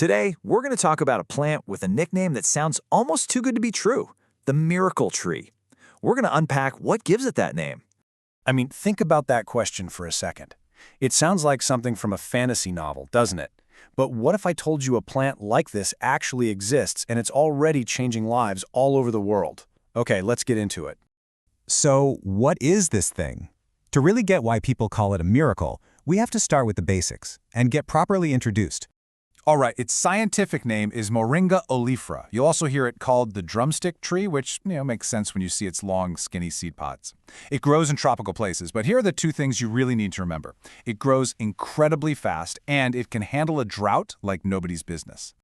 Today, we're going to talk about a plant with a nickname that sounds almost too good to be true, the miracle tree. We're going to unpack what gives it that name. I mean, think about that question for a second. It sounds like something from a fantasy novel, doesn't it? But what if I told you a plant like this actually exists and it's already changing lives all over the world? Okay, let's get into it. So, what is this thing? To really get why people call it a miracle, we have to start with the basics and get properly introduced. All right, its scientific name is Moringa oleifera. You'll also hear it called the drumstick tree, which makes sense when you see its long, skinny seed pods. It grows in tropical places, but here are the two things you really need to remember. It grows incredibly fast, and it can handle a drought like nobody's business.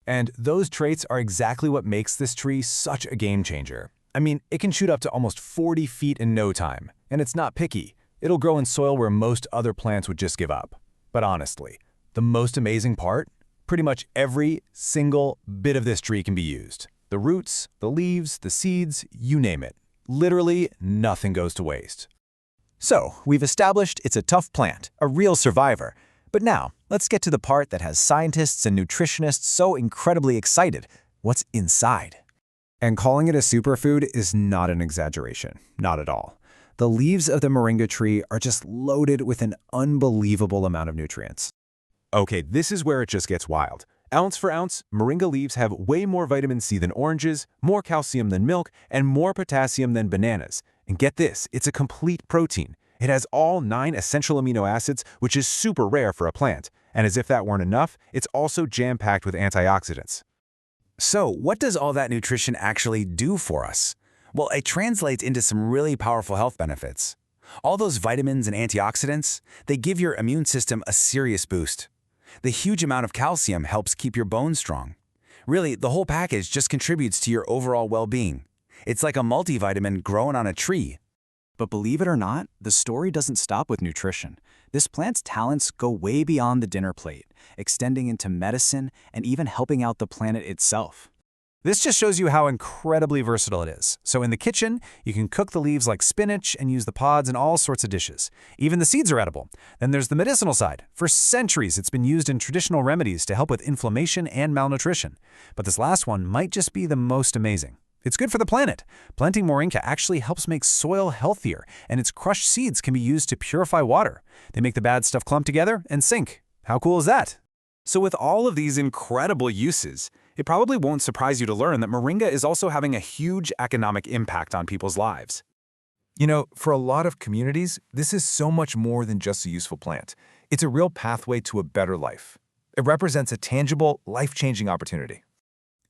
And those traits are exactly what makes this tree such a game changer. I mean, it can shoot up to almost 40 feet in no time, and it's not picky. It'll grow in soil where most other plants would just give up. But honestly, the most amazing part? Pretty much every single bit of this tree can be used. The roots, the leaves, the seeds, you name it. Literally nothing goes to waste. So, we've established it's a tough plant, a real survivor. But now, let's get to the part that has scientists and nutritionists so incredibly excited. What's inside? And calling it a superfood is not an exaggeration, not at all. The leaves of the moringa tree are just loaded with an unbelievable amount of nutrients. Okay, this is where it just gets wild. Ounce for ounce, moringa leaves have way more vitamin C than oranges, more calcium than milk, and more potassium than bananas. And get this, it's a complete protein. It has all 9 essential amino acids, which is super rare for a plant. And as if that weren't enough, it's also jam-packed with antioxidants. So, what does all that nutrition actually do for us? Well, it translates into some really powerful health benefits. All those vitamins and antioxidants, they give your immune system a serious boost. The huge amount of calcium helps keep your bones strong. Really, the whole package just contributes to your overall well-being. It's like a multivitamin growing on a tree. But believe it or not, the story doesn't stop with nutrition. This plant's talents go way beyond the dinner plate, extending into medicine and even helping out the planet itself. This just shows you how incredibly versatile it is. So in the kitchen, you can cook the leaves like spinach and use the pods in all sorts of dishes. Even the seeds are edible. Then there's the medicinal side. For centuries, it's been used in traditional remedies to help with inflammation and malnutrition. But this last one might just be the most amazing. It's good for the planet. Planting moringa actually helps make soil healthier, and its crushed seeds can be used to purify water. They make the bad stuff clump together and sink. How cool is that? So with all of these incredible uses, it probably won't surprise you to learn that moringa is also having a huge economic impact on people's lives. For a lot of communities, this is so much more than just a useful plant. It's a real pathway to a better life. It represents a tangible, life-changing opportunity.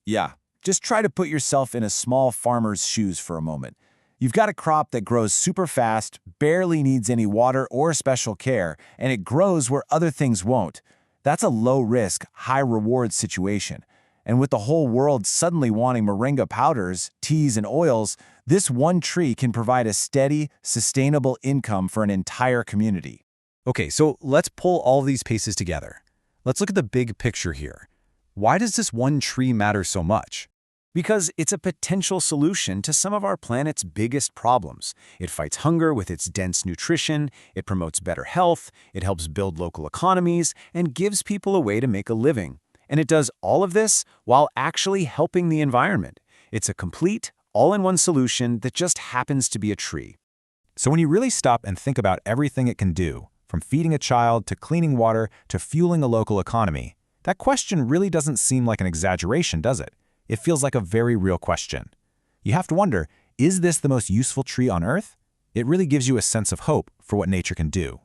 Yeah, just try to put yourself in a small farmer's shoes for a moment. You've got a crop that grows super fast, barely needs any water or special care, and it grows where other things won't. That's a low-risk, high-reward situation. And with the whole world suddenly wanting moringa powders, teas, and oils, this one tree can provide a steady, sustainable income for an entire community. Okay, so let's pull all these pieces together. Let's look at the big picture here. Why does this one tree matter so much? Because it's a potential solution to some of our planet's biggest problems. It fights hunger with its dense nutrition, it promotes better health, it helps build local economies, and gives people a way to make a living. And it does all of this while actually helping the environment. It's a complete, all-in-one solution that just happens to be a tree. So when you really stop and think about everything it can do, from feeding a child to cleaning water to fueling a local economy, that question really doesn't seem like an exaggeration, does it? It feels like a very real question. You have to wonder, is this the most useful tree on Earth? It really gives you a sense of hope for what nature can do.